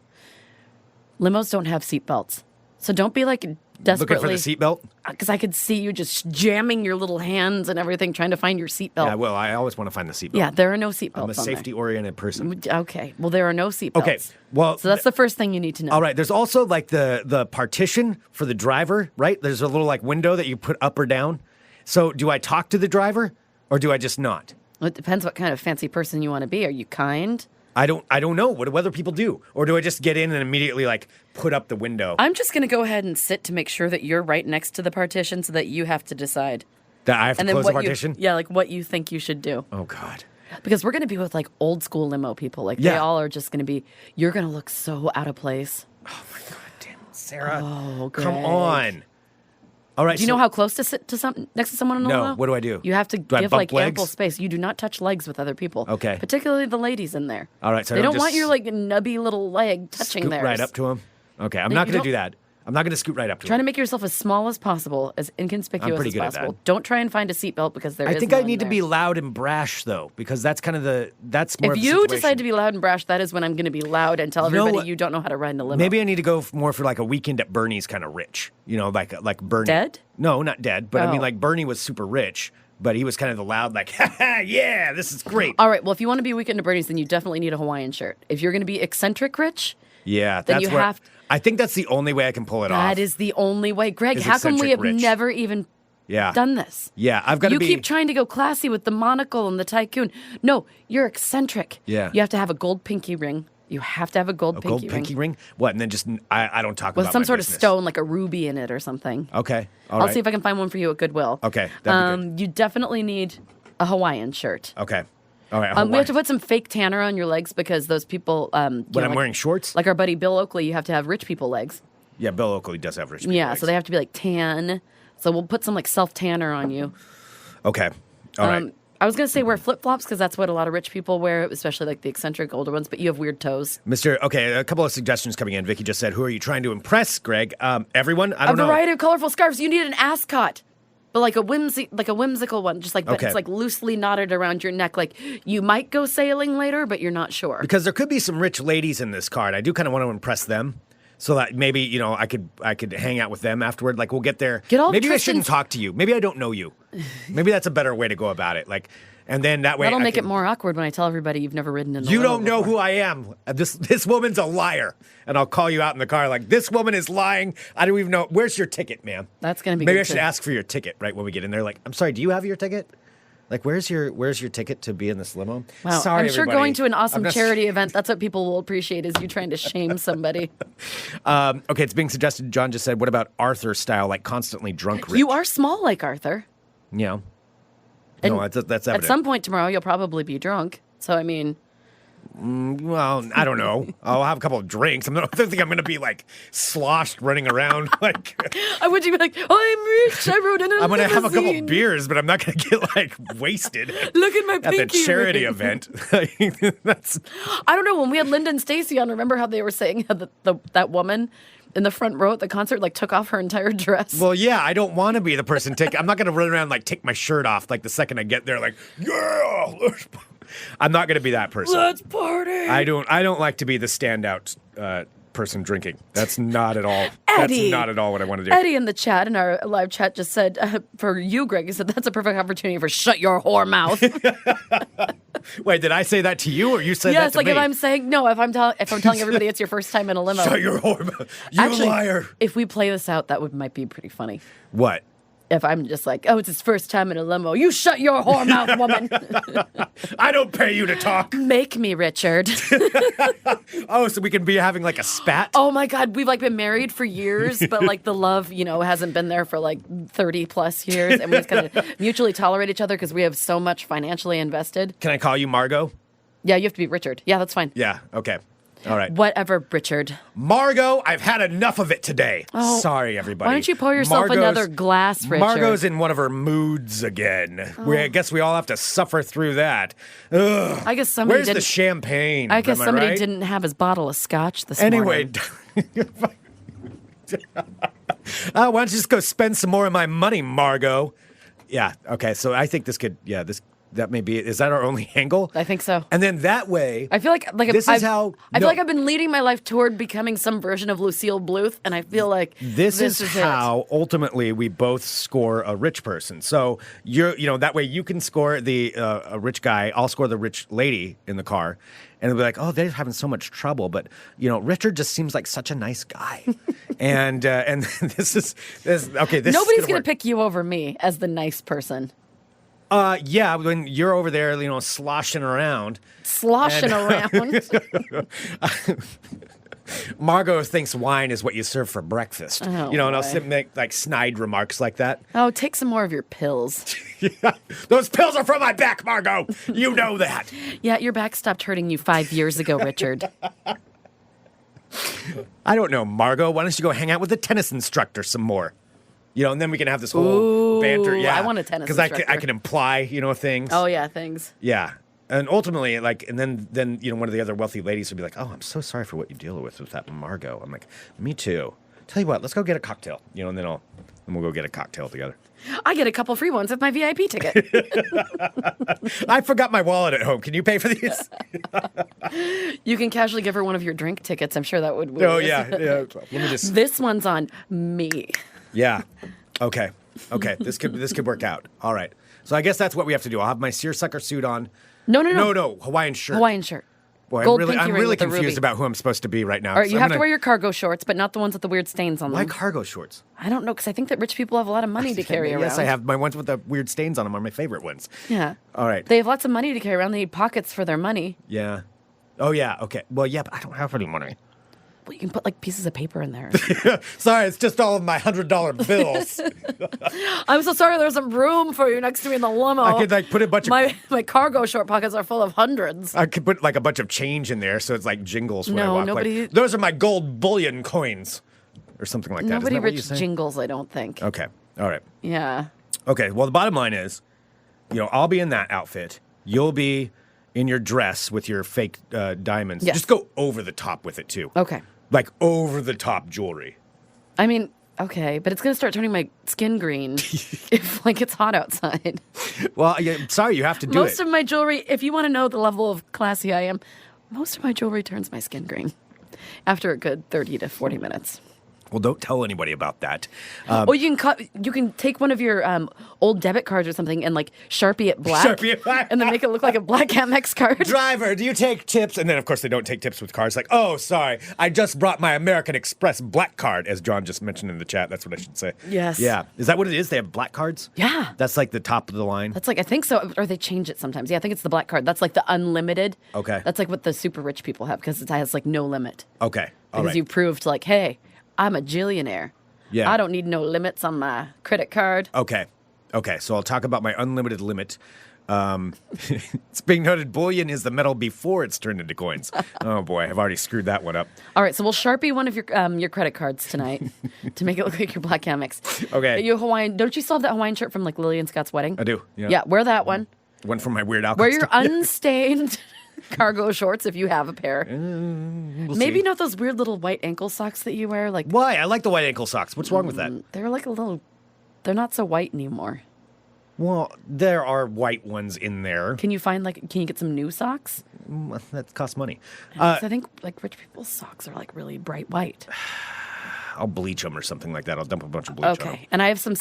Limos don't have seatbelts, so don't be like Looking desperately. for the seatbelt? Because I could see you just jamming your little hands and everything, trying to find your seatbelt. Yeah, well, I always want to find the seatbelt. Yeah, there are no seatbelts. I'm a on there. safety-oriented person. Okay. Well, there are no seatbelts. Okay, well, so that's the first thing you need to know. All right, there's also like the partition for the driver, right? There's a little like window that you put up or down. So do I talk to the driver or do I just not? Well, it depends what kind of fancy person you want to be. Are you kind? I don't know. What do other people do? Or do I just get in and immediately like put up the window? I'm just going to go ahead and sit to make sure that you're right next to the partition so that you have to decide. That I have to And then close the what you, partition? yeah, like what you think you should do. Oh God. Because we're going to be with like old school limo people. Like they Yeah. all are just going to be, you're going to look so out of place. Oh my God, damn it, Sarah. Oh, Come Greg. on. All right. Do you know how close to sit to next to someone in a No, limo? what do I do? You have to Do I give bump like ample legs? space. You do not touch legs with other people. Okay. Particularly the ladies in there. All right, so I they don't don't want just your like nubby little leg touching scoot theirs. right up to him? Okay, I'm No, not you going to don't- do that. I'm not going to scoot right up to Try him. to make yourself as small as possible, as inconspicuous pretty as good at possible. that. Don't try and find a seatbelt because there I is think I none need to there. be loud and brash though, because that's kind of that's more If of the you situation. decide to be loud and brash, that is when I'm going to be loud and tell You know everybody what? you don't know how to ride in a limo. Maybe I need to go more for like a weekend at Bernie's kind of rich. You know, like Bernie. Dead? No, not dead. But I mean, Oh. like Bernie was super rich, but he was kind of the loud, like, ha ha, yeah, this is great. All right, well, if you want to be weekend at Bernie's, then you definitely need a Hawaiian shirt. If you're going to be eccentric rich, Yeah, then that's you what have- I think that's the only way I can pull it off. that is the only way. Greg, Is how come we eccentric have rich. never even yeah. done this? Yeah, I've got to You be. keep trying to go classy with the monocle and the tycoon. No, you're eccentric. Yeah. You have to have a gold pinky ring. You have to have a gold A pinky gold ring. pinky ring? What? And then just I don't talk With about some my sort business. of stone, like a ruby in it or something. Okay. All I'll right. see if I can find one for you at Goodwill. Okay, that'd be good. You definitely need a Hawaiian shirt. Okay. All right. We have to Hawaii. put some fake tanner on your legs because those people. When I'm wearing shorts? Like our buddy Bill Oakley, you have to have rich people legs. Yeah, Bill Oakley does have rich people Yeah, legs. so they have to be like tan. So we'll put some like self tanner on you. Okay. All right. I was gonna say wear flip flops because that's what a lot of rich people wear, especially like the eccentric older ones. But you have weird toes. Okay, a couple of suggestions coming in. Vicky just said, "Who are you trying to impress, Greg?" Everyone. I don't A know. variety of colorful scarves. You need an ascot, but like a whimsical one, just like but Okay. it's like loosely knotted around your neck. Like you might go sailing later, but you're not sure. Because there could be some rich ladies in this card. I do kind of want to impress them. So that maybe, I could hang out with them afterward. Like we'll get there. Get all maybe I Tristan's- shouldn't talk to you. Maybe I don't know you. Maybe that's a better way to go about it. Like, and then that way That'll I make can- it more awkward when I tell everybody you've never ridden in a You limo don't know before. who I am. This woman's a liar, and I'll call you out in the car like this woman is lying. I don't even know. Where's your ticket, ma'am? That's gonna be Maybe good I should too. ask for your ticket right when we get in there. Like, I'm sorry, do you have your ticket? Like, where's your ticket to be in this limo? Wow, Sorry, I'm sure everybody. going to an awesome I'm not- charity event, that's what people will appreciate is you trying to shame somebody. Okay, it's being suggested. John just said, what about Arthur style, like constantly drunk rich? You are small like Arthur. Yeah. And No, that's evident. At some point tomorrow, you'll probably be drunk. So, I mean, Well, I don't know. I'll have a couple of drinks. I don't think I'm going to be like sloshed running around. Like I would you be like, I'm rich. I rode in a I'm going to have a couple limousine. of beers, but I'm not going to get like wasted Look at my at the pinky charity ring. event. That's I don't know. When we had Linda and Stacy on, remember how they were saying how that woman in the front row at the concert like took off her entire dress? well, yeah. I don't want to be the person I'm not going to run around and, like take my shirt off like the second I get there. Like yeah, I'm not going to be that person. Let's party. I don't like to be the standout person drinking. That's not at all. Eddie. That's not at all what I want to do. Eddie in the chat, in our live chat, just said, for you, Greg, he said, that's a perfect opportunity for shut your whore mouth. Wait, did I say that to you or you said that Yes, to like me? if I'm saying, no, if I'm telling everybody it's your first time in a limo. Shut your whore mouth. You Actually, liar. if we play this out, might be pretty funny. What? If I'm just like, oh, it's his first time in a limo. You shut your whore mouth, woman. I don't pay you to talk. Make me, Richard. Oh, so we can be having like a spat? Oh my God, we've like been married for years, but like the love, hasn't been there for like 30 plus years. And we just kind of mutually tolerate each other because we have so much financially invested. Can I call you Margot? Yeah, you have to be Richard. Yeah, that's fine. Yeah, okay. All right. Whatever, Richard. Margot, I've had enough of it today. Oh, Sorry, everybody. why don't you pour yourself another glass, Richard? Margot's in one of her moods again. I guess we all have to suffer through that. Ugh. I guess somebody Where's the didn't. champagne? I guess Am somebody right? didn't have his bottle of scotch this Anyway, morning. why don't you just go spend some more of my money, Margot? Yeah, okay. So I think this could, that may be it. Is that our only angle? I think so. And then that way, I feel like this is how. I no, feel like I've been leading my life toward becoming some version of Lucille Bluth, and I feel like This is it. how ultimately we both score a rich person. So that way you can score a rich guy. I'll score the rich lady in the car, and it'll be like, oh, they're having so much trouble, but Richard just seems like such a nice guy, and this is okay. This Nobody's is gonna work. pick you over me as the nice person. Yeah, when you're over there, sloshing around. Sloshing around. Margot thinks wine is what you serve for breakfast. Oh, and I'll boy. make like snide remarks like that. Oh, take some more of your pills. Those pills are from my back, Margot. You know that. Yeah, your back stopped hurting you 5 years ago, Richard. I don't know, Margot. Why don't you go hang out with the tennis instructor some more? And then we can have this whole Ooh, banter. Yeah, I want a tennis because I instructor. can imply, things. Oh yeah, things. Yeah, and ultimately, and then one of the other wealthy ladies would be like, "Oh, I'm so sorry for what you deal with that Margot." I'm like, "Me too." Tell you what, let's go get a cocktail. And then we'll go get a cocktail together. I get a couple free ones with my VIP ticket. I forgot my wallet at home. Can you pay for these? You can casually give her one of your drink tickets. I'm sure that would. Oh yeah. Let me just. This one's on me. Yeah. Okay. This could work out. All right. So I guess that's what we have to do. I'll have my seersucker suit on. No. No. Hawaiian shirt. Hawaiian shirt. Boy, Gold I'm pinky ring really with the confused ruby. about who I'm supposed to be right now. All right, So you I'm have to gonna- wear your cargo shorts, but not the ones with the weird stains on them. Why cargo shorts? I don't know, because I think that rich people have a lot of money to carry around. Yes, I have. My ones with the weird stains on them are my favorite ones. Yeah. All right. They have lots of money to carry around. They need pockets for their money. Yeah. Oh, yeah. Okay. Well, yeah, but I don't have any money. Well, you can put like pieces of paper in there. Sorry, it's just all of my $100 bills. I'm so sorry. There's some room for you next to me in the limo. I could like put a bunch of... My cargo short pockets are full of hundreds. I could put like a bunch of change in there so it's like jingles when I No, walk. nobody- Like, those are my gold bullion coins. Or something like that. Isn't Nobody that what you rich say? jingles, I don't think. Okay. All right. Yeah. Okay. Well, the bottom line is, I'll be in that outfit. You'll be in your dress with your fake diamonds. Yes. Just go over the top with it, too. Okay. Like over the top jewelry. I mean, okay, but it's going to start turning my skin green if like it's hot outside. Well, sorry, you have to do Most it. of my jewelry, if you want to know the level of classy I am, most of my jewelry turns my skin green after a good 30 to 40 minutes. Well, don't tell anybody about that. Or you can take one of your old debit cards or something and like Sharpie it black, Sharpie it black. and then make it look like a Black Amex card. Driver, do you take tips? And then, of course, they don't take tips with cards. Like, oh, sorry, I just brought my American Express black card, as John just mentioned in the chat. That's what I should say. Yes. Yeah. Is that what it is? They have black cards? Yeah. That's like the top of the line? That's like, I think so, or they change it sometimes. Yeah, I think it's the black card. That's like the unlimited. Okay. That's like what the super rich people have because it has like no limit. Okay. All Because right. you proved like, hey, I'm a jillionaire. Yeah. I don't need no limits on my credit card. Okay. Okay. So I'll talk about my unlimited limit. It's being noted bullion is the metal before it's turned into coins. Oh, boy. I've already screwed that one up. All right, so we'll Sharpie one of your credit cards tonight to make it look like your Black Amex. Okay. You Hawaiian, don't you still have that Hawaiian shirt from like Lily and Scott's wedding? I do. Yeah. Yeah, wear that one. One from my Weird Al. Wear your costume. unstained cargo shorts if you have a pair. We'll Maybe see. not those weird little white ankle socks that you wear. Like Why? I like the white ankle socks. What's wrong with that? they're like a little. They're not so white anymore. Well, there are white ones in there. Can you get some new socks? That costs money. 'Cause I think like rich people's socks are like really bright white. I'll bleach them or something like that. I'll dump a bunch of bleach on them. Okay, and I have some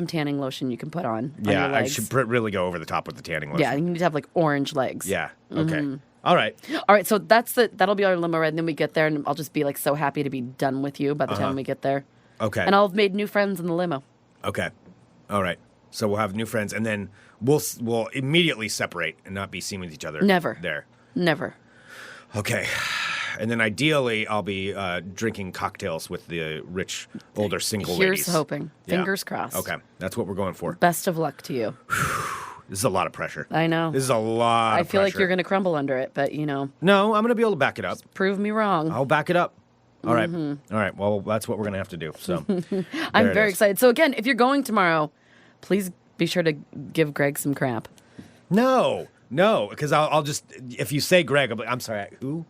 tanning lotion you can put on Yeah, your I legs. should really go over the top with the tanning lotion. Yeah, you need to have like orange legs. Yeah. Okay. All right. All right, so that'll be our limo ride, and then we get there, and I'll just be like so happy to be done with you by the time we get there. Okay. And I'll have made new friends in the limo. Okay. All right. So we'll have new friends, and then we'll immediately separate and not be seen with each other. Never. There. Never. Okay. And then ideally, I'll be drinking cocktails with the rich, older single Here's ladies. hoping. Yeah. Fingers crossed. Okay. That's what we're going for. Best of luck to you. This is a lot of pressure. I know. This is a lot I of feel like pressure. you're going to crumble under it, but No, I'm going to be able to back it up. prove me wrong. I'll back it up. All right. All right. Well, that's what we're going to have to do. So I'm there it very is. excited. So again, if you're going tomorrow, please be sure to give Greg some crap. No, because I'll just, if you say Greg, I'll be, I'm sorry, who?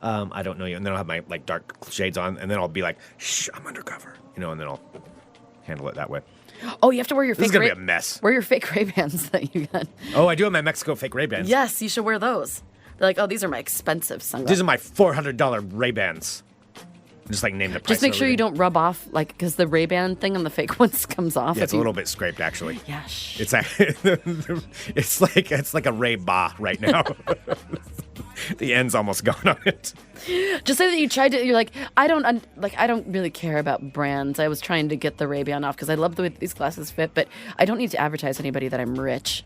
I don't know you. And then I'll have my like dark shades on, and then I'll be like, shh, I'm undercover. And then I'll handle it that way. Oh, you have to wear your This fake is going to be a mess. Wear your fake Ray-Bans that you got. Oh, I do have my Mexico fake Ray-Bans. Yes, you should wear those. They're like, oh, these are my expensive sunglasses. These are my $400 Ray-Bans. Just like name the price. Just make and sure you everything. don't rub off, like, because the Ray-Ban thing on the fake ones comes off. Yeah, if it's a you- little bit scraped, actually. Yeah, shh. It's it's like a Ray-Ba right now. The end's almost gone on it. Just say that you tried to. You're like, I don't really care about brands. I was trying to get the Ray-Ban off because I love the way these glasses fit, but I don't need to advertise to anybody that I'm rich.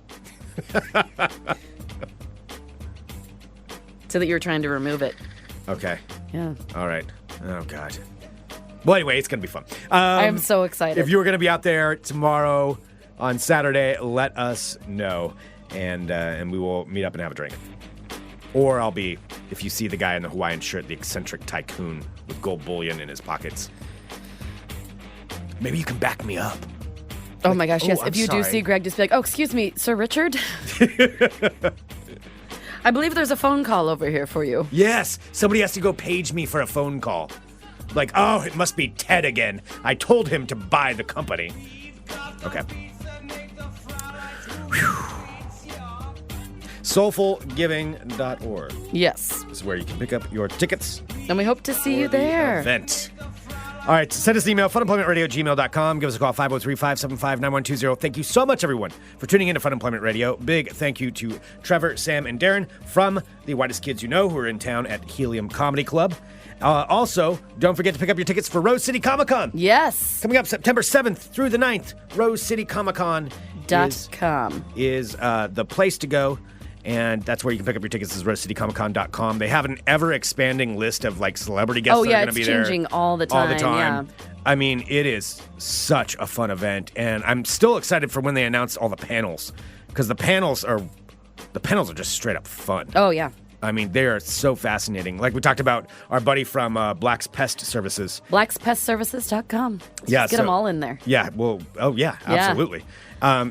So that you're trying to remove it. Okay. Yeah. All right. Oh, God. Well, anyway, it's going to be fun. I am so excited. If you were going to be out there tomorrow on Saturday, let us know, and we will meet up and have a drink. Or I'll be, if you see the guy in the Hawaiian shirt, the eccentric tycoon with gold bullion in his pockets. Maybe you can back me up. Oh my gosh, yes. I'm If you do sorry. see Greg, just be like, oh, excuse me, Sir Richard? I believe there's a phone call over here for you. Yes, somebody has to go page me for a phone call. Like, oh, it must be Ted again. I told him to buy the company. Okay. Soulfulgiving.org Yes. is where you can pick up your tickets. And we hope to see you for the there. Event. All right, send us an email, funemploymentradio@gmail.com. Give us a call, 503-575-9120. Thank you so much, everyone, for tuning in to Fun Employment Radio. Big thank you to Trevor, Sam, and Darren from the Whitest Kids You Know, who are in town at Helium Comedy Club. Also, don't forget to pick up your tickets for Rose City Comic-Con. Yes. Coming up September 7th through the 9th. Rose City Comic-Con .com. is the place to go. And that's where you can pick up your tickets is rosecitycomiccon.com. They have an ever-expanding list of like celebrity guests that are going to be there. Oh, yeah, it's changing all the time. Yeah. I mean, it is such a fun event, and I'm still excited for when they announce all the panels, because the panels are just straight up fun. Oh, yeah. I mean, they are so fascinating. Like we talked about our buddy from Black's Pest Services. BlacksPestServices.com. Get them all in there. Yeah, well, absolutely.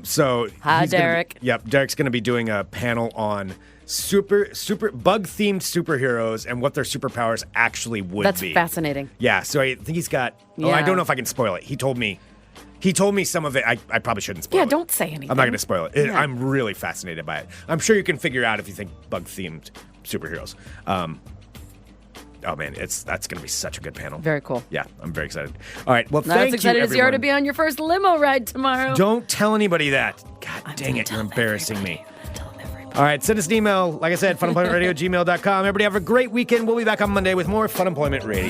So Hi, Derek. Derek's going to be doing a panel on super bug-themed superheroes and what their superpowers actually would be. That's fascinating. Yeah, so I think he's got... Yeah. Oh, I don't know if I can spoil it. He told me some of it. I probably shouldn't spoil it. Yeah, don't say anything. I'm not going to spoil it. I'm really fascinated by it. I'm sure you can figure out if you think bug-themed superheroes. Oh man, that's going to be such a good panel. Very cool. Yeah, I'm very excited. All right, well, Not thank as excited you, as you are to everyone. be on your first limo ride tomorrow. Don't tell anybody that. God dang it, you're embarrassing me. All right, send us an email. Like I said, funemploymentradio@gmail.com. Everybody have a great weekend. We'll be back on Monday with more Fun Employment Radio.